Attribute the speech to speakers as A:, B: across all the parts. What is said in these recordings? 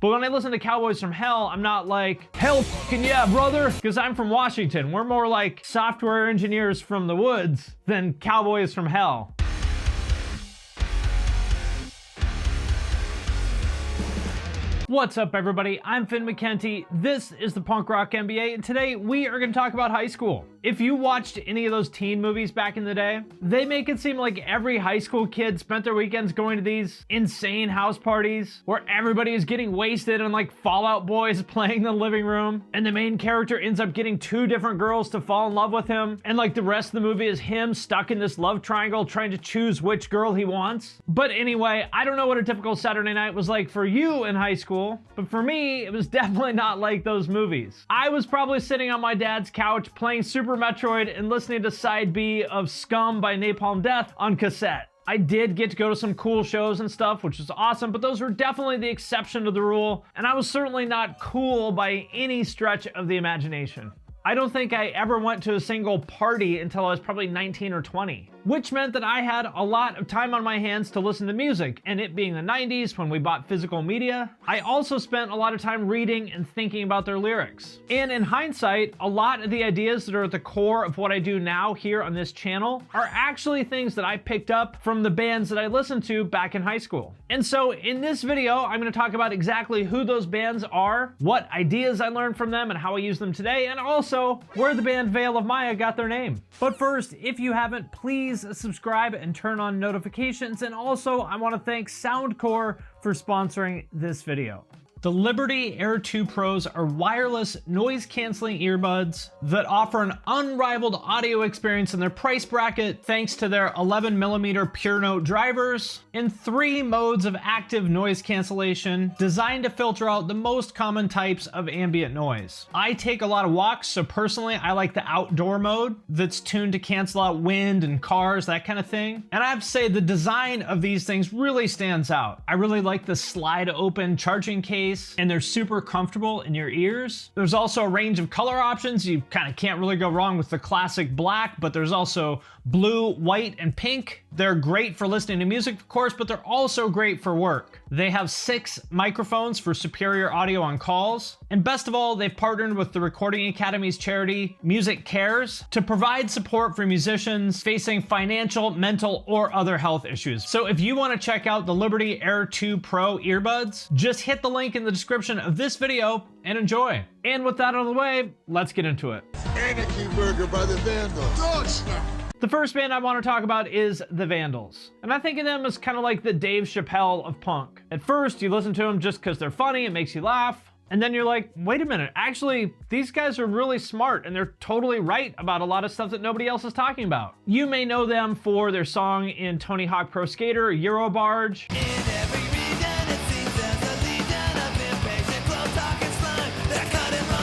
A: But when I listen to Cowboys from Hell, I'm not like, hell fucking yeah, brother, because I'm from Washington. We're more like software engineers from the woods than Cowboys from Hell. What's up, everybody? I'm Finn McKenty. This is the Punk Rock MBA, and today we are going to talk about high school. If you watched any of those teen movies back in the day, they make it seem like every high school kid spent their weekends going to these insane house parties where everybody is getting wasted and like Fall Out Boys playing in the living room, and the main character ends up getting two different girls to fall in love with him, and like the rest of the movie is him stuck in this love triangle trying to choose which girl he wants. But anyway, I don't know what a typical Saturday night was like for you in high school, but for me, it was definitely not like those movies. I was probably sitting on my dad's couch playing Super Metroid and listening to Side B of Scum by Napalm Death on cassette. I did get to go to some cool shows and stuff, which was awesome, but those were definitely the exception to the rule, and I was certainly not cool by any stretch of the imagination. I don't think I ever went to a single party until I was probably 19 or 20, which meant that I had a lot of time on my hands to listen to music, and it being the 90s when we bought physical media, I also spent a lot of time reading and thinking about their lyrics. And in hindsight, a lot of the ideas that are at the core of what I do now here on this channel are actually things that I picked up from the bands that I listened to back in high school. And so in this video, I'm going to talk about exactly who those bands are, what ideas I learned from them and how I use them today, and also where the band Veil of Maya got their name. But first, if you haven't, please subscribe and turn on notifications. And also, I want to thank Soundcore for sponsoring this video. The Liberty Air 2 Pros are wireless noise-canceling earbuds that offer an unrivaled audio experience in their price bracket thanks to their 11mm pure note drivers in 3 modes of active noise cancellation designed to filter out the most common types of ambient noise. I take a lot of walks, so personally I like the outdoor mode that's tuned to cancel out wind and cars, that kind of thing. And I have to say the design of these things really stands out. I really like the slide open charging case, and they're super comfortable in your ears. There's also a range of color options. You kind of can't really go wrong with the classic black, but there's also blue, white, and pink. They're great for listening to music, of course, but they're also great for work. They have 6 microphones for superior audio on calls. And best of all, they've partnered with the Recording Academy's charity, Music Cares, to provide support for musicians facing financial, mental, or other health issues. So if you want to check out the Liberty Air 2 Pro earbuds, just hit the link in the description of this video and enjoy. And with that out of the way, let's get into it.
B: Anarchy Burger by the Vandals.
A: The first band I want to talk about is the Vandals. And I think of them as kind of like the Dave Chappelle of punk. At first, you listen to them just because they're funny, it makes you laugh. And then you're like, wait a minute, actually, these guys are really smart and they're totally right about a lot of stuff that nobody else is talking about. You may know them for their song in Tony Hawk Pro Skater, Eurobarge.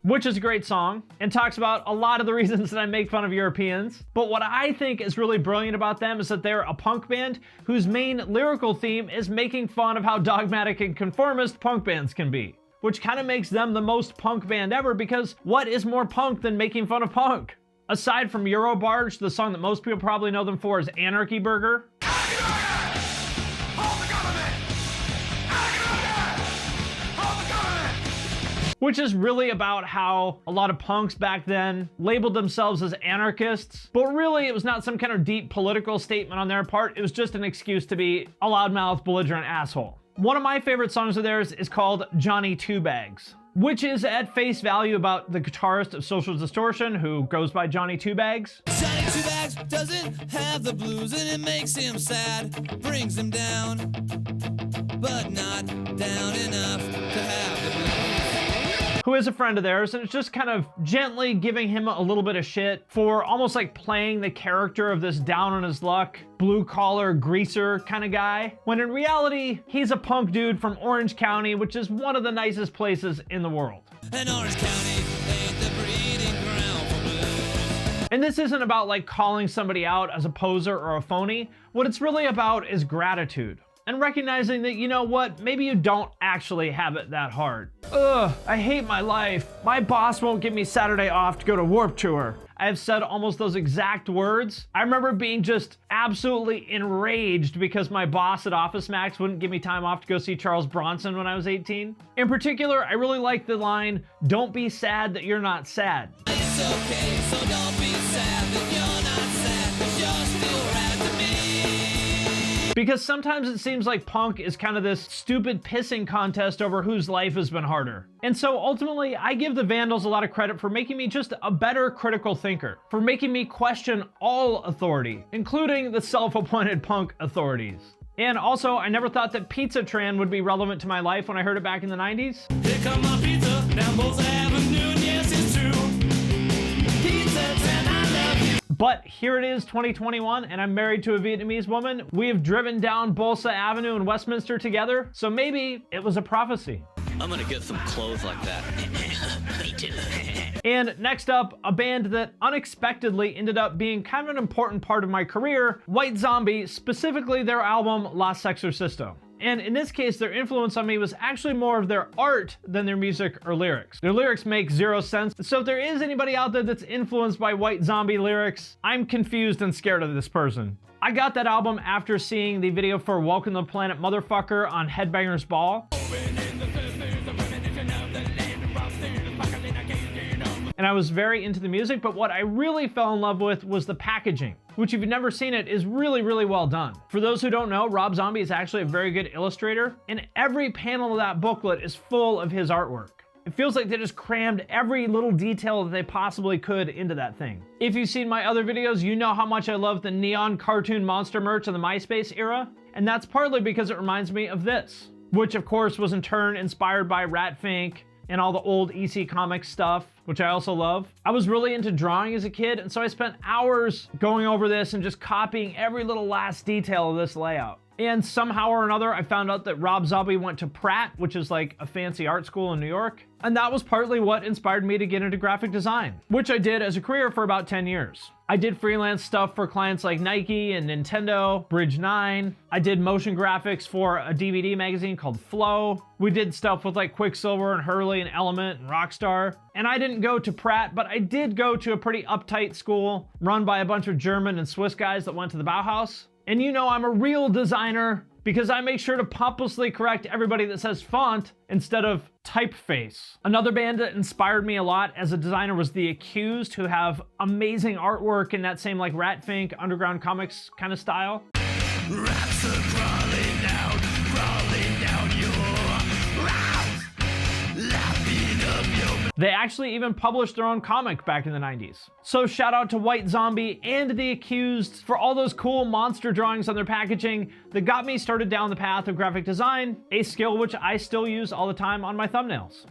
A: Which is a great song and talks about a lot of the reasons that I make fun of Europeans. But what I think is really brilliant about them is that they're a punk band whose main lyrical theme is making fun of how dogmatic and conformist punk bands can be, which kind of makes them the most punk band ever, because what is more punk than making fun of punk? Aside from Eurobarge, the song that most people probably know them for is Anarchy Burger. Which is really about how a lot of punks back then labeled themselves as anarchists, but really it was not some kind of deep political statement on their part. It was just an excuse to be a loudmouth, belligerent asshole. One of my favorite songs of theirs is called Johnny Two Bags, which is at face value about the guitarist of Social Distortion, who goes by Johnny Two Bags.
C: Johnny Two Bags doesn't have the blues and it makes him sad, brings him down, but not down enough to have the blues.
A: Who is a friend of theirs, and it's just kind of gently giving him a little bit of shit for almost like playing the character of this down on his luck, blue-collar greaser kind of guy, when in reality, he's a punk dude from Orange County, which is one of the nicest places in the world.
C: And Orange County ain't the breeding ground for blues.
A: And this isn't about like calling somebody out as a poser or a phony. What it's really about is gratitude. and recognizing that, you know what, maybe you don't actually have it that hard. Ugh, I hate my life. My boss won't give me Saturday off to go to Warped Tour. I have said almost those exact words. I remember being just absolutely enraged because my boss at Office Max wouldn't give me time off to go see Charles Bronson when I was 18. In particular, I really like the line, "Don't be sad that you're not sad."
C: It's okay, so don't be sad that you're not sad, 'cause you're still rad to me.
A: Because sometimes it seems like punk is kind of this stupid pissing contest over whose life has been harder. And so ultimately, I give the Vandals a lot of credit for making me just a better critical thinker, for making me question all authority, including the self-appointed punk authorities. And also, I never thought that Pizza Tran would be relevant to my life when I heard it back in the 90s.
C: Here come my pizza, down Bulls Avenue, and yes, it's true. Pizza Tran, I love you.
A: But here it is, 2021, and I'm married to a Vietnamese woman. We have driven down Bolsa Avenue in Westminster together, so maybe it was a prophecy.
D: I'm gonna get some clothes like that. Me too.
A: And next up, a band that unexpectedly ended up being kind of an important part of my career, White Zombie, specifically their album La Sexorcisto. And in this case, their influence on me was actually more of their art than their music or lyrics. Their lyrics make zero sense, so if there is anybody out there that's influenced by White Zombie lyrics, I'm confused and scared of this person. I got that album after seeing the video for Welcome to the Planet Motherfucker on Headbangers Ball. And I was very into the music, but what I really fell in love with was the packaging, which if you've never seen it is really, really well done. For those who don't know, Rob Zombie is actually a very good illustrator, and every panel of that booklet is full of his artwork. It feels like they just crammed every little detail that they possibly could into that thing. If you've seen my other videos, you know how much I love the neon cartoon monster merch of the MySpace era, and that's partly because it reminds me of this, which of course was in turn inspired by Rat Fink and all the old EC Comics stuff, which I also love. I was really into drawing as a kid, and so I spent hours going over this and just copying every little last detail of this layout. And somehow or another, I found out that Rob Zombie went to Pratt, which is like a fancy art school in New York. And that was partly what inspired me to get into graphic design, which I did as a career for about 10 years. I did freelance stuff for clients like Nike and Nintendo, Bridge 9. I did motion graphics for a DVD magazine called Flow. We did stuff with like Quicksilver and Hurley and Element and Rockstar. And I didn't go to Pratt, but I did go to a pretty uptight school run by a bunch of German and Swiss guys that went to the Bauhaus. And you know I'm a real designer because I make sure to pompously correct everybody that says font instead of typeface. Another band that inspired me a lot as a designer was The Accused, who have amazing artwork in that same like Rat Fink, underground comics kind of style.
C: Rats are crawling down your route, lapping up your...
A: They actually even published their own comic back in the 90s. So shout out to White Zombie and The Accused for all those cool monster drawings on their packaging that got me started down the path of graphic design, a skill which I still use all the time on my thumbnails.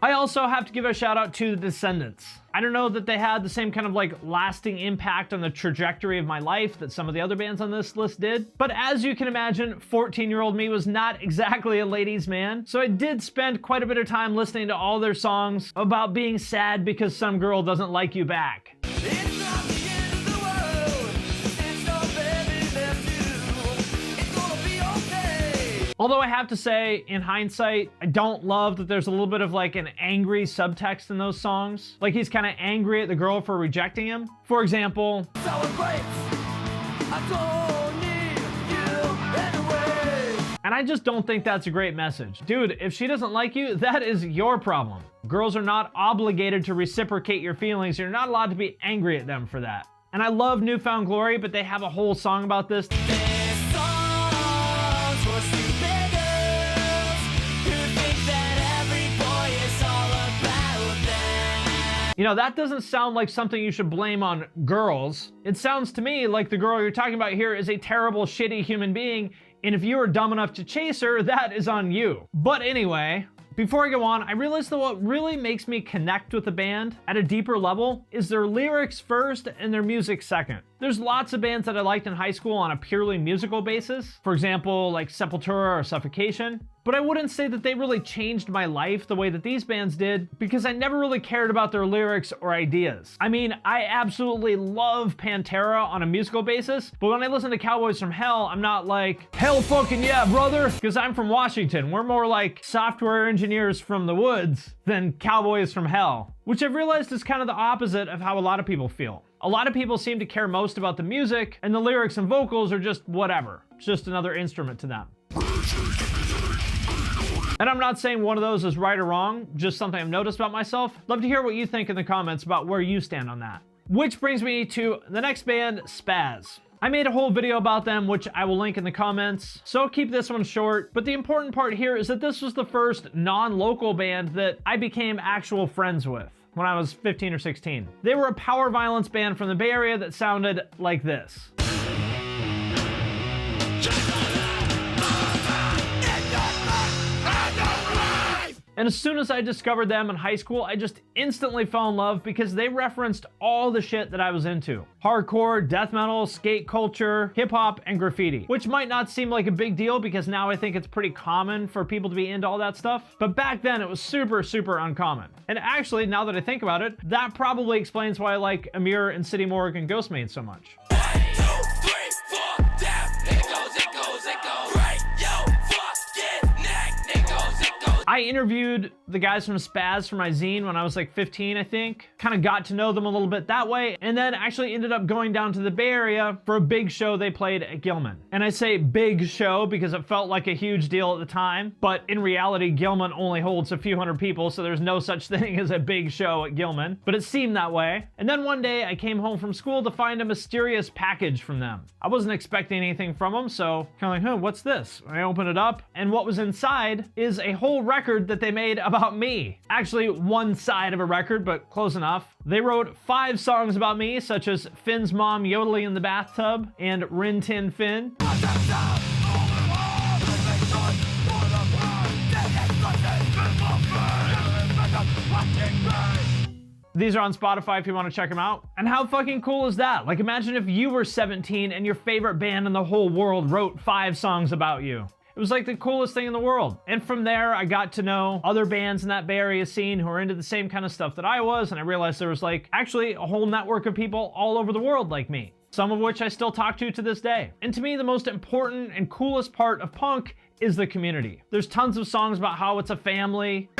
A: I also have to give a shout out to the Descendents. I don't know that they had the same kind of like lasting impact on the trajectory of my life that some of the other bands on this list did. But as you can imagine, 14-year-old me was not exactly a ladies' man. So I did spend quite a bit of time listening to all their songs about being sad because some girl doesn't like you back.
C: It's not the end of the world. It's no baby left you. It's gonna be okay.
A: Although I have to say, in hindsight, I don't love that there's a little bit of like an angry subtext in those songs. Like he's kind of angry at the girl for rejecting him. For example,
C: So it breaks. I don't need you anyway.
A: and I just don't think that's a great message. Dude, if she doesn't like you, that is your problem. Girls are not obligated to reciprocate your feelings. You're not allowed to be angry at them for that. And I love New Found Glory, but they have a whole song about this.
C: This song's for stupid girls who think that every boy is all about them.
A: You know, that doesn't sound like something you should blame on girls. It sounds to me like the girl you're talking about here is a terrible, shitty human being, and if you are dumb enough to chase her, that is on you. But anyway, before I go on, I realized that what really makes me connect with the band at a deeper level is their lyrics first and their music second. There's lots of bands that I liked in high school on a purely musical basis. For example, like Sepultura or Suffocation. But I wouldn't say that they really changed my life the way that these bands did, because I never really cared about their lyrics or ideas. I mean, I absolutely love Pantera on a musical basis, but when I listen to Cowboys from Hell, I'm not like, hell fucking yeah, brother, because I'm from Washington. We're more like software engineers from the woods than Cowboys from Hell, which I've realized is kind of the opposite of how a lot of people feel. A lot of people seem to care most about the music, and the lyrics and vocals are just whatever. It's just another instrument to them. And I'm not saying one of those is right or wrong, just something I've noticed about myself. Love to hear what you think in the comments about where you stand on that. Which brings me to the next band, Spazz. I made a whole video about them, which I will link in the comments, so I'll keep this one short. But the important part here is that this was the first non-local band that I became actual friends with when I was 15 or 16. They were a power violence band from the Bay Area that sounded like this. And as soon as I discovered them in high school, I just instantly fell in love because they referenced all the shit that I was into. Hardcore, death metal, skate culture, hip hop, and graffiti. Which might not seem like a big deal because now I think it's pretty common for people to be into all that stuff. But back then it was super, super uncommon. And actually, now that I think about it, that probably explains why I like Amir and City Morgue and Ghostmaid so much. I interviewed the guys from Spazz for my zine when I was like 15, I think. Kind of got to know them a little bit that way, and then actually ended up going down to the Bay Area for a big show they played at Gilman. And I say big show because it felt like a huge deal at the time, but in reality, Gilman only holds a few hundred people, so there's no such thing as a big show at Gilman, but it seemed that way. And then one day I came home from school to find a mysterious package from them. I wasn't expecting anything from them, so kind of like, what's this? I opened it up, and what was inside is a whole record that they made about me. Actually, one side of a record, but close enough. They wrote 5 songs about me, such as Finn's mom yodeling in the bathtub and Rin Tin Fin. These are on Spotify if you want to check them out. And how fucking cool is that? Like, imagine if you were 17 and your favorite band in the whole world wrote 5 songs about you. It was like the coolest thing in the world. And from there, I got to know other bands in that Bay Area scene who were into the same kind of stuff that I was, and I realized there was like actually a whole network of people all over the world like me, some of which I still talk to this day. And to me, the most important and coolest part of punk is the community. There's tons of songs about how it's a family.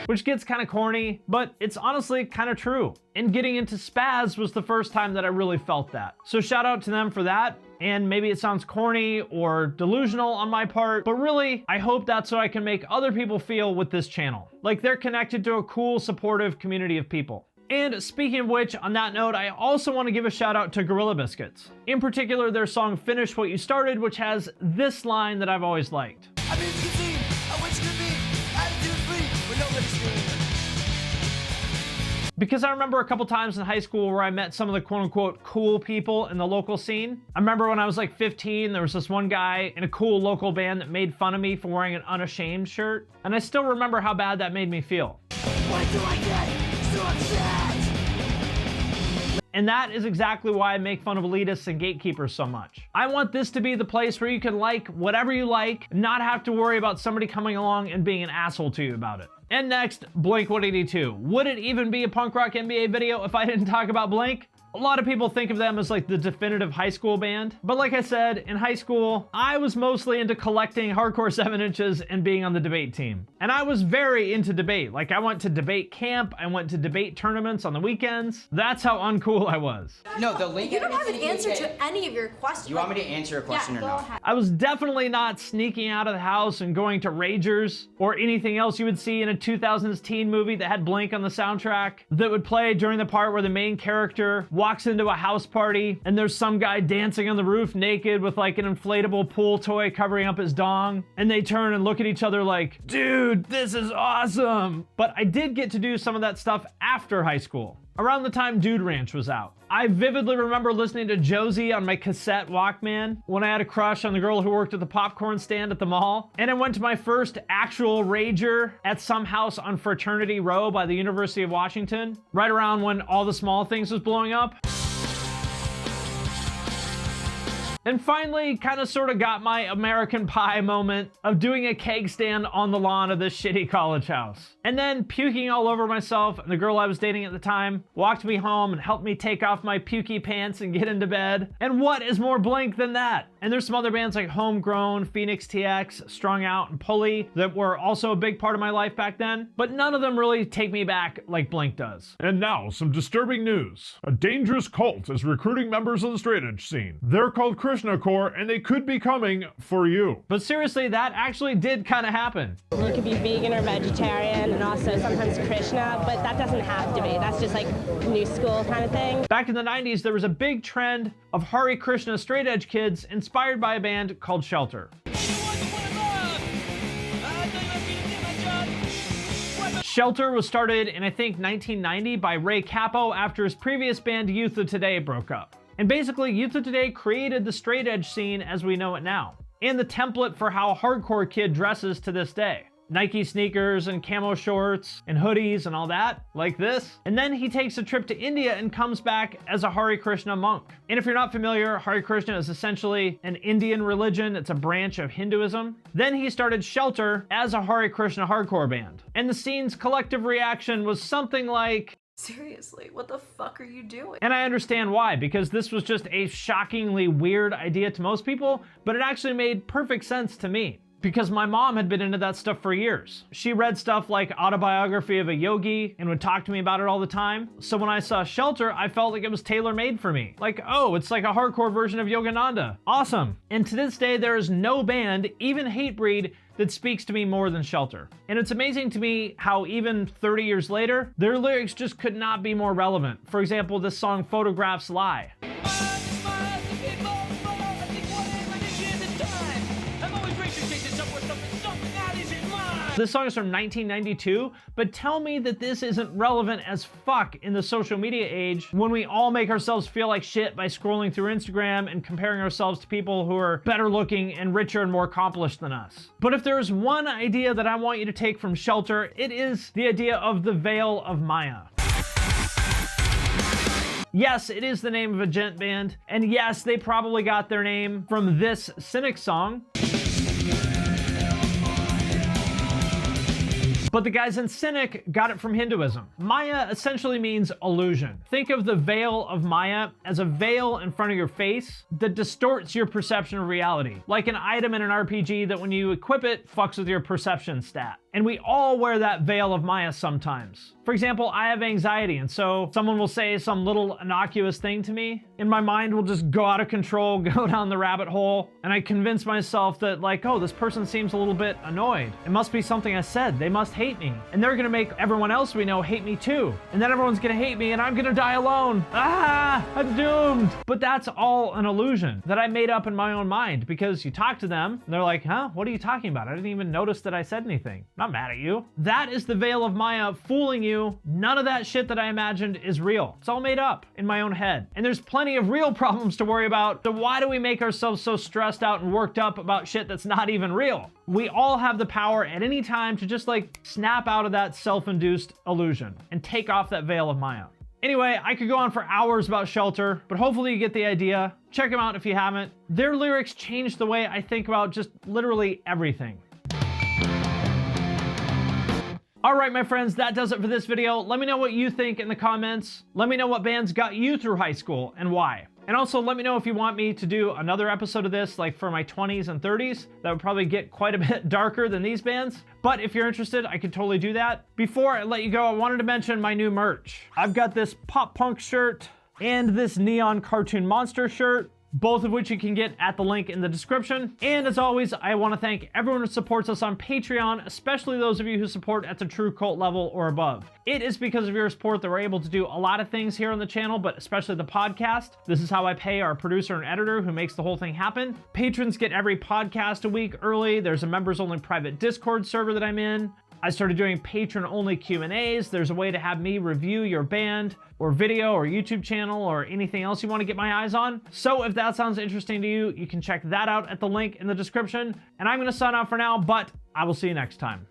A: Which gets kind of corny, but it's honestly kind of true. And getting into Spazz was the first time that I really felt that. So shout out to them for that. And maybe it sounds corny or delusional on my part, but really, I hope that's what I can make other people feel with this channel. Like they're connected to a cool, supportive community of people. And speaking of which, on that note, I also want to give a shout out to Gorilla Biscuits. In particular, their song Finish What You Started, which has this line that I've always liked. Because I remember a couple times in high school where I met some of the quote-unquote cool people in the local scene. I remember when I was like 15, there was this one guy in a cool local band that made fun of me for wearing an Unashamed shirt. And I still remember how bad that made me feel. Why do I get so upset? And that is exactly why I make fun of elitists and gatekeepers so much. I want this to be the place where you can like whatever you like, and not have to worry about somebody coming along and being an asshole to you about it. And next, Blink-182. Would it even be a punk rock NBA video if I didn't talk about Blink? A lot of people think of them as like the definitive high school band. But like I said, in high school, I was mostly into collecting hardcore 7-inches and being on the debate team. And I was very into debate. Like I went to debate camp, I went to debate tournaments on the weekends. That's how uncool I was.
E: No, the link.
F: You don't have an answer to any of your questions.
E: You want me to answer a question or not?
F: Ahead.
A: I was definitely not sneaking out of the house and going to Ragers or anything else you would see in a 2000s teen movie that had Blink on the soundtrack that would play during the part where the main character walks into a house party and there's some guy dancing on the roof naked with like an inflatable pool toy covering up his dong, and they turn and look at each other like, dude, this is awesome. But I did get to do some of that stuff after high school, around the time Dude Ranch was out. I vividly remember listening to Josie on my cassette Walkman when I had a crush on the girl who worked at the popcorn stand at the mall. And I went to my first actual rager at some house on Fraternity Row by the University of Washington, right around when All the Small Things was blowing up. And finally, kind of sort of got my American Pie moment of doing a keg stand on the lawn of this shitty college house. And then puking all over myself, and the girl I was dating at the time walked me home and helped me take off my pukey pants and get into bed. And what is more Blink than that? And there's some other bands like Homegrown, Phoenix TX, Strung Out, and Pulley that were also a big part of my life back then, but none of them really take me back like Blink does.
G: And now, some disturbing news. A dangerous cult is recruiting members of the straight edge scene. They're called krishnacore, and they could be coming for you.
A: But seriously, that actually did kind of happen.
H: You could be vegan or vegetarian and also sometimes Krishna, but that doesn't have to be. That's just like new school kind of thing.
A: Back in the 90s, there was a big trend of Hare Krishna straight edge kids inspired by a band called Shelter. Shelter was started in, I think, 1990 by Ray Cappo after his previous band Youth of Today broke up. And basically, Youth of Today created the straight edge scene as we know it now, and the template for how a hardcore kid dresses to this day. Nike sneakers and camo shorts and hoodies and all that, like this. And then he takes a trip to India and comes back as a Hare Krishna monk. And if you're not familiar, Hare Krishna is essentially an Indian religion. It's a branch of Hinduism. Then he started Shelter as a Hare Krishna hardcore band. And the scene's collective reaction was something like,
F: Seriously, what the fuck are you doing?
A: and I understand why, because this was just a shockingly weird idea to most people, but it actually made perfect sense to me. Because my mom had been into that stuff for years. She read stuff like Autobiography of a Yogi and would talk to me about it all the time. So when I saw Shelter, I felt like it was tailor-made for me. Like, oh, it's like a hardcore version of Yogananda. Awesome. And to this day, there is no band, even Hatebreed, that speaks to me more than Shelter. And it's amazing to me how even 30 years later, their lyrics just could not be more relevant. For example, this song Photographs Lie. This song is from 1992, but tell me that this isn't relevant as fuck in the social media age when we all make ourselves feel like shit by scrolling through Instagram and comparing ourselves to people who are better looking and richer and more accomplished than us. But if there's one idea that I want you to take from Shelter, it is the idea of the Veil of Maya. Yes, it is the name of a gent band, and yes, they probably got their name from this Cynic song. But the guys in Cynic got it from Hinduism. Maya essentially means illusion. Think of the veil of Maya as a veil in front of your face that distorts your perception of reality. Like an item in an RPG that when you equip it, fucks with your perception stat. And we all wear that veil of Maya sometimes. For example, I have anxiety, and so someone will say some little innocuous thing to me, and my mind will just go out of control, go down the rabbit hole, and I convince myself that, like, oh, this person seems a little bit annoyed. It must be something I said. They must hate me. And they're gonna make everyone else we know hate me too. And then everyone's gonna hate me, and I'm gonna die alone. Ah, I'm doomed. But that's all an illusion that I made up in my own mind, because you talk to them, and they're like, huh, what are you talking about? I didn't even notice that I said anything. I'm not mad at you. That is the veil of Maya fooling you. None of that shit that I imagined is real. It's all made up in my own head. And there's plenty of real problems to worry about. So why do we make ourselves so stressed out and worked up about shit that's not even real? We all have the power at any time to just like snap out of that self-induced illusion and take off that veil of Maya. Anyway, I could go on for hours about Shelter, but hopefully you get the idea. Check them out if you haven't. Their lyrics change the way I think about just literally everything. All right, my friends, that does it for this video. Let me know what you think in the comments. Let me know what bands got you through high school and why. And also let me know if you want me to do another episode of this, like for my 20s and 30s. That would probably get quite a bit darker than these bands. But if you're interested, I could totally do that. Before I let you go, I wanted to mention my new merch. I've got this pop punk shirt and this neon cartoon monster shirt, both of which you can get at the link in the description. And as always, I want to thank everyone who supports us on Patreon, especially those of you who support at the True Cult level or above. It is because of your support that we're able to do a lot of things here on the channel, but especially the podcast. This is how I pay our producer and editor who makes the whole thing happen. Patrons get every podcast a week early. There's a members-only private Discord server that I'm in. I started doing patron-only Q&As. There's a way to have me review your band or video or YouTube channel or anything else you want to get my eyes on. So if that sounds interesting to you, you can check that out at the link in the description. And I'm going to sign off for now, but I will see you next time.